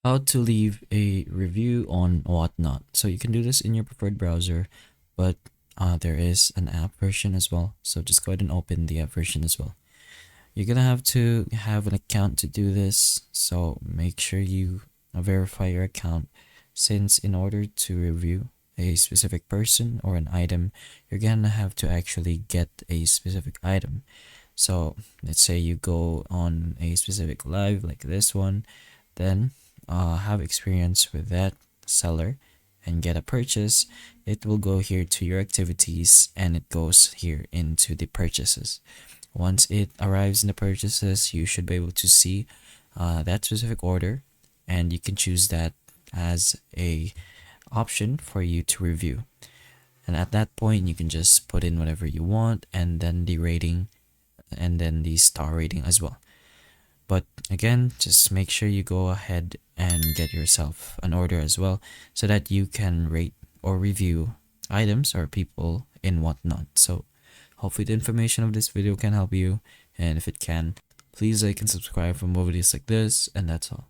how to leave a review on Whatnot. So you can do this in your preferred browser, but there is an app version as well. So just go ahead and open the app version as well. You're gonna have to have an account to do this, so make sure you verify your account, since in order to review a specific person or an item, you're gonna have to actually get a specific item. So let's say you go on a specific live like this one, then have experience with that seller and get a purchase. It will go here to your activities and it goes here into the purchases. Once it arrives in the purchases, you should be able to see that specific order, and you can choose that as a option for you to review. And at that point, you can just put in whatever you want and then the rating and then the star rating as well. But again, just make sure you go ahead and get yourself an order as well so that you can rate or review items or people in Whatnot. So hopefully the information of this video can help you, and if it can, please like and subscribe for more videos like this, and that's all.